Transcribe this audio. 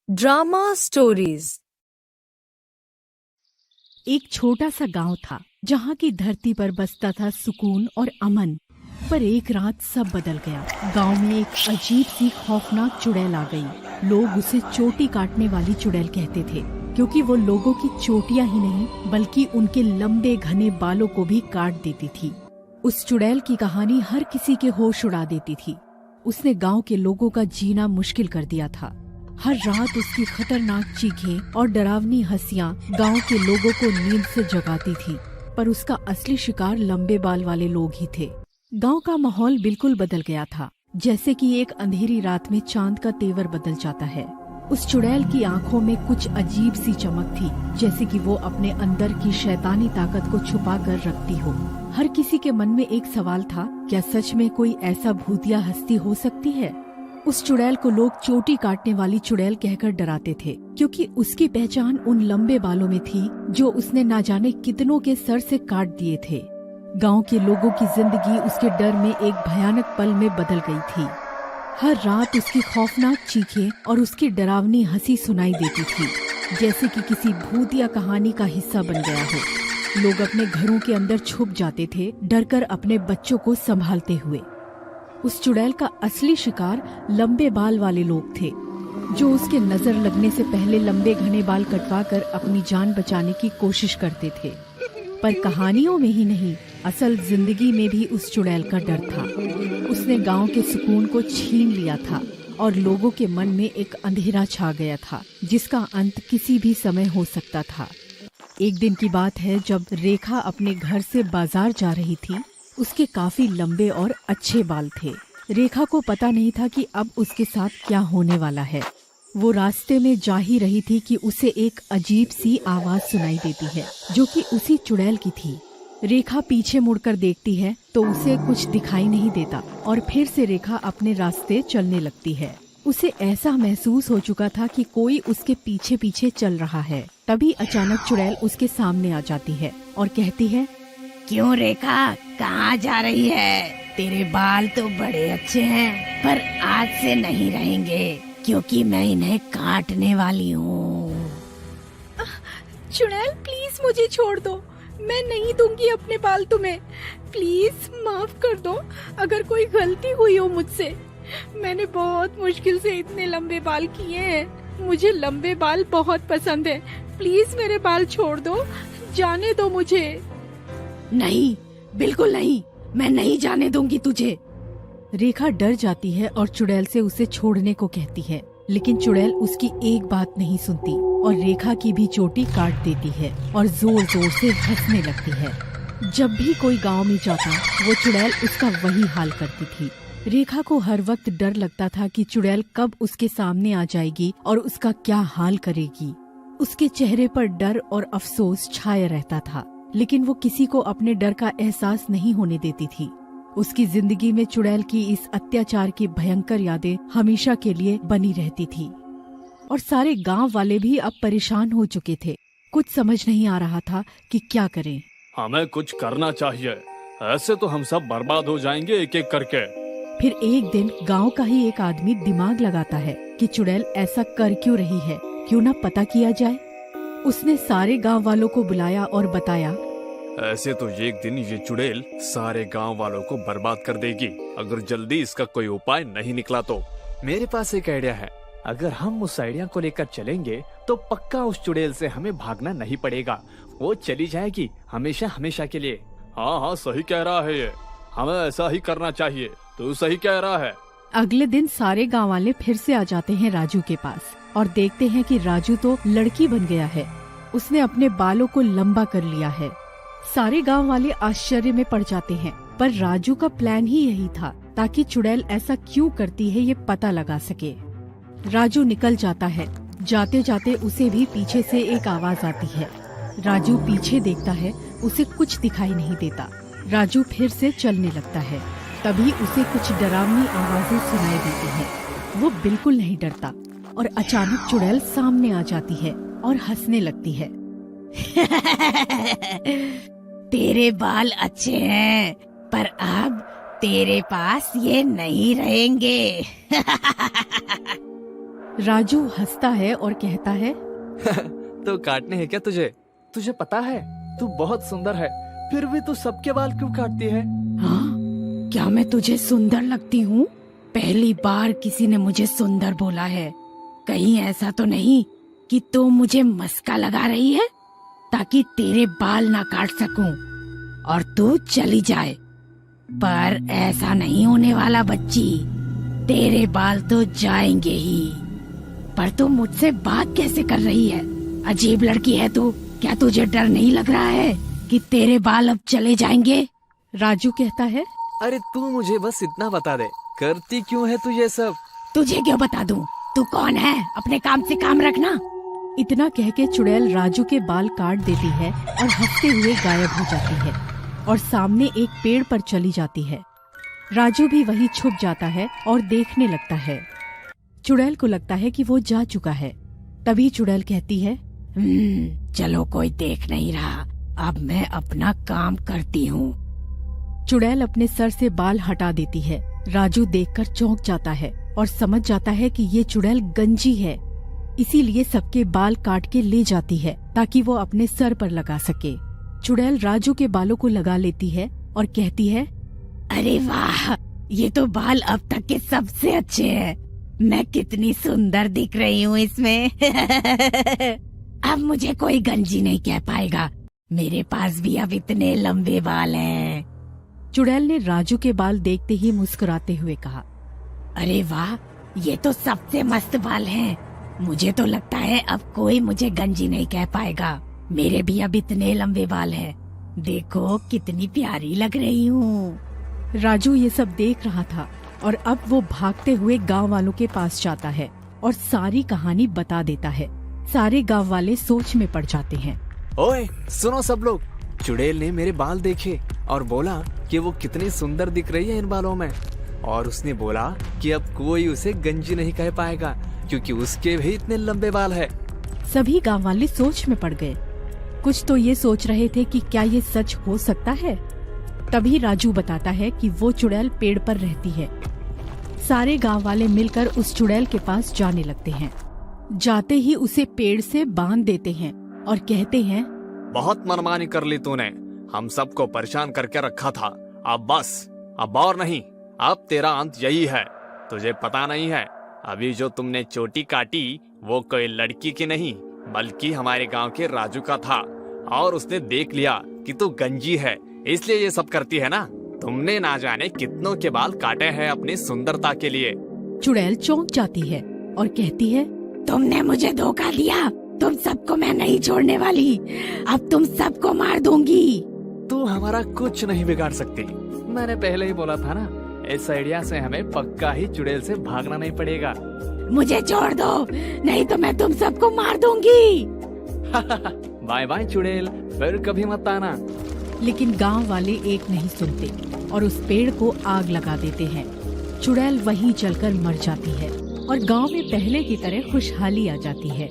Drama stories. एक छोटा सा गांव था जहां की धरती पर बसता था सुकून और अमन। पर एक रात सब बदल गया। गांव में एक अजीब सी खौफनाक चुड़ैल आ गई। लोग उसे चोटी काटने वाली चुड़ैल कहते थे, क्योंकि वो लोगों की चोटियां ही नहीं बल्कि उनके लंबे घने बालों को भी काट देती थी। उस चुड़ैल की कहानी हर किसी के होश उड़ा देती थी। उसने गांव के लोगों का जीना मुश्किल कर दिया था। हर रात उसकी खतरनाक चीखें और डरावनी हंसियां गांव के लोगों को नींद से जगाती थी। पर उसका असली शिकार लंबे बाल वाले लोग ही थे। गांव का माहौल बिल्कुल बदल गया था, जैसे कि एक अंधेरी रात में चांद का तेवर बदल जाता है। उस चुड़ैल की आंखों में कुछ अजीब सी चमक थी, जैसे कि वो अपने अंदर की शैतानी ताकत को छुपा कर रखती हो। हर किसी के मन में एक सवाल था, क्या सच में कोई ऐसा भूतिया हस्ती हो सकती है? उस चुड़ैल को लोग चोटी काटने वाली चुड़ैल कहकर डराते थे, क्योंकि उसकी पहचान उन लंबे बालों में थी जो उसने ना जाने कितनों के सर से काट दिए थे। गांव के लोगों की जिंदगी उसके डर में एक भयानक पल में बदल गई थी। हर रात उसकी खौफनाक चीखें और उसकी डरावनी हंसी सुनाई देती थी, जैसे कि किसी भूतिया कहानी का हिस्सा बन गया हो। लोग अपने घरों के अंदर छुप जाते थे, डरकर अपने बच्चों को संभालते हुए। उस चुड़ैल का असली शिकार लंबे बाल वाले लोग थे, जो उसके नजर लगने से पहले लंबे घने बाल कटवाकर अपनी जान बचाने की कोशिश करते थे। पर कहानियों में ही नहीं, असल जिंदगी में भी उस चुड़ैल का डर था। उसने गांव के सुकून को छीन लिया था और लोगों के मन में एक अंधेरा छा गया था, जिसका अंत किसी भी समय हो सकता था। एक दिन की बात है, जब रेखा अपने घर से बाजार जा रही थी। उसके काफी लंबे और अच्छे बाल थे। रेखा को पता नहीं था कि अब उसके साथ क्या होने वाला है। वो रास्ते में जा ही रही थी कि उसे एक अजीब सी आवाज सुनाई देती है, जो कि उसी चुड़ैल की थी। रेखा पीछे मुड़कर देखती है तो उसे कुछ दिखाई नहीं देता और फिर से रेखा अपने रास्ते चलने लगती है। उसे ऐसा महसूस हो चुका था कि कोई उसके पीछे पीछे चल रहा है। तभी अचानक चुड़ैल उसके सामने आ जाती है और कहती है, क्यों रेखा, कहाँ जा रही है? तेरे बाल तो बड़े अच्छे हैं, पर आज से नहीं रहेंगे, क्योंकि मैं इन्हें काटने वाली हूँ। चुड़ैल प्लीज मुझे छोड़ दो, मैं नहीं दूंगी अपने बाल तुम्हें। प्लीज माफ कर दो अगर कोई गलती हुई हो मुझसे। मैंने बहुत मुश्किल से इतने लंबे बाल किए हैं। मुझे लंबे बाल बहुत पसंद है। प्लीज मेरे बाल छोड़ दो, जाने दो मुझे। नहीं, बिल्कुल नहीं, मैं नहीं जाने दूंगी तुझे। रेखा डर जाती है और चुड़ैल से उसे छोड़ने को कहती है, लेकिन चुड़ैल उसकी एक बात नहीं सुनती और रेखा की भी चोटी काट देती है और जोर जोर से हंसने लगती है। जब भी कोई गांव में जाता, वो चुड़ैल उसका वही हाल करती थी। रेखा को हर वक्त डर लगता था कि चुड़ैल कब उसके सामने आ जाएगी और उसका क्या हाल करेगी। उसके चेहरे पर डर और अफसोस छाया रहता था, लेकिन वो किसी को अपने डर का एहसास नहीं होने देती थी। उसकी जिंदगी में चुड़ैल की इस अत्याचार की भयंकर यादें हमेशा के लिए बनी रहती थी। और सारे गांव वाले भी अब परेशान हो चुके थे। कुछ समझ नहीं आ रहा था कि क्या करें। हमें कुछ करना चाहिए, ऐसे तो हम सब बर्बाद हो जाएंगे एक एक करके। फिर एक दिन गांव का ही एक आदमी दिमाग लगाता है कि चुड़ैल ऐसा कर क्यों रही है, क्यों ना पता किया जाए। उसने सारे गांव वालों को बुलाया और बताया, ऐसे तो एक दिन ये चुड़ैल सारे गांव वालों को बर्बाद कर देगी, अगर जल्दी इसका कोई उपाय नहीं निकला तो। मेरे पास एक आइडिया है। अगर हम उस आइडिया को लेकर चलेंगे तो पक्का उस चुड़ैल से हमें भागना नहीं पड़ेगा। वो चली जाएगी हमेशा हमेशा के लिए। हाँ हाँ, सही कह रहा है ये, हमें ऐसा ही करना चाहिए। तू सही कह रहा है। अगले दिन सारे गांव वाले फिर से आ जाते हैं राजू के पास और देखते हैं कि राजू तो लड़की बन गया है। उसने अपने बालों को लंबा कर लिया है। सारे गांव वाले आश्चर्य में पड़ जाते हैं, पर राजू का प्लान ही यही था, ताकि चुड़ैल ऐसा क्यों करती है ये पता लगा सके। राजू निकल जाता है। जाते जाते उसे भी पीछे से एक आवाज आती है। राजू पीछे देखता है, उसे कुछ दिखाई नहीं देता। राजू फिर से चलने लगता है। तभी उसे कुछ डरावनी आवाजें सुनाई देती हैं। वो बिल्कुल नहीं डरता और अचानक चुड़ैल सामने आ जाती है और हंसने लगती है। तेरे बाल अच्छे हैं, पर अब तेरे पास ये नहीं रहेंगे। राजू हंसता है और कहता है, तो काटने हैं क्या तुझे? तुझे पता है तू बहुत सुंदर है, फिर भी तू सबके बाल क्यों काटती है? हाँ, क्या मैं तुझे सुंदर लगती हूँ? पहली बार किसी ने मुझे सुंदर बोला है। कहीं ऐसा तो नहीं कि तू मुझे मस्का लगा रही है ताकि तेरे बाल ना काट सकूं और तू चली जाए? पर ऐसा नहीं होने वाला बच्ची, तेरे बाल तो जाएंगे ही। पर तू मुझसे बात कैसे कर रही है? अजीब लड़की है तू। क्या तुझे डर नहीं लग रहा है कि तेरे बाल अब चले जाएंगे? राजू कहता है, अरे तू मुझे बस इतना बता दे, करती क्यों है तू ये सब? तुझे क्यों बता दूं? तू कौन है? अपने काम से काम रखना। इतना कह के चुड़ैल राजू के बाल काट देती है और हंसते हुए गायब हो जाती है और सामने एक पेड़ पर चली जाती है। राजू भी वहीं छुप जाता है और देखने लगता है। चुड़ैल को लगता है कि वो जा चुका है। तभी चुड़ैल कहती है, चलो कोई देख नहीं रहा, अब मैं अपना काम करती हूँ। चुड़ैल अपने सर से बाल हटा देती है। राजू देखकर चौंक जाता है और समझ जाता है कि ये चुड़ैल गंजी है, इसीलिए सबके बाल काट के ले जाती है ताकि वो अपने सर पर लगा सके। चुड़ैल राजू के बालों को लगा लेती है और कहती है, अरे वाह, ये तो बाल अब तक के सबसे अच्छे हैं। मैं कितनी सुंदर दिख रही हूँ इसमें। अब मुझे कोई गंजी नहीं कह पाएगा। मेरे पास भी अब इतने लंबे बाल हैं। चुड़ैल ने राजू के बाल देखते ही मुस्कुराते हुए कहा, अरे वाह, ये तो सबसे मस्त बाल हैं। मुझे तो लगता है अब कोई मुझे गंजी नहीं कह पाएगा। मेरे भी अब इतने लंबे बाल हैं। देखो कितनी प्यारी लग रही हूँ। राजू ये सब देख रहा था और अब वो भागते हुए गांव वालों के पास जाता है और सारी कहानी बता देता है। सारे गांव वाले सोच में पड़ जाते हैं। ओए सुनो सब लोग, चुड़ैल ने मेरे बाल देखे और बोला कि वो कितनी सुंदर दिख रही है इन बालों में, और उसने बोला कि अब कोई उसे गंजी नहीं कह पाएगा क्योंकि उसके भी इतने लंबे बाल है। सभी गांव वाले सोच में पड़ गए। कुछ तो ये सोच रहे थे कि क्या ये सच हो सकता है। तभी राजू बताता है कि वो चुड़ैल पेड़ पर रहती है। सारे गांव वाले मिलकर उस चुड़ैल के पास जाने लगते हैं। जाते ही उसे पेड़ से बांध देते हैं और कहते हैं, बहुत मनमानी कर ली तूने, हम सबको परेशान करके रखा था। अब बस, अब और नहीं, अब तेरा अंत यही है। तुझे पता नहीं है, अभी जो तुमने चोटी काटी वो कोई लड़की की नहीं बल्कि हमारे गांव के राजू का था, और उसने देख लिया कि तू गंजी है, इसलिए ये सब करती है ना। तुमने ना जाने कितनों के बाल काटे हैं अपनी सुंदरता के लिए। चुड़ैल चौंक जाती है और कहती है, तुमने मुझे धोखा दिया। तुम सबको मैं नहीं छोड़ने वाली। अब तुम सबको मार दूंगी। तू हमारा कुछ नहीं बिगाड़ सकती। मैंने पहले ही बोला था ना, इस आइडिया से हमें पक्का ही चुड़ैल से भागना नहीं पड़ेगा। मुझे छोड़ दो, नहीं तो मैं तुम सबको मार दूंगी। बाय बाय चुड़ैल, फिर कभी मत आना। लेकिन गांव वाले एक नहीं सुनते और उस पेड़ को आग लगा देते हैं। चुड़ैल वहीं जलकर मर जाती है और गांव में पहले की तरह खुशहाली आ जाती है।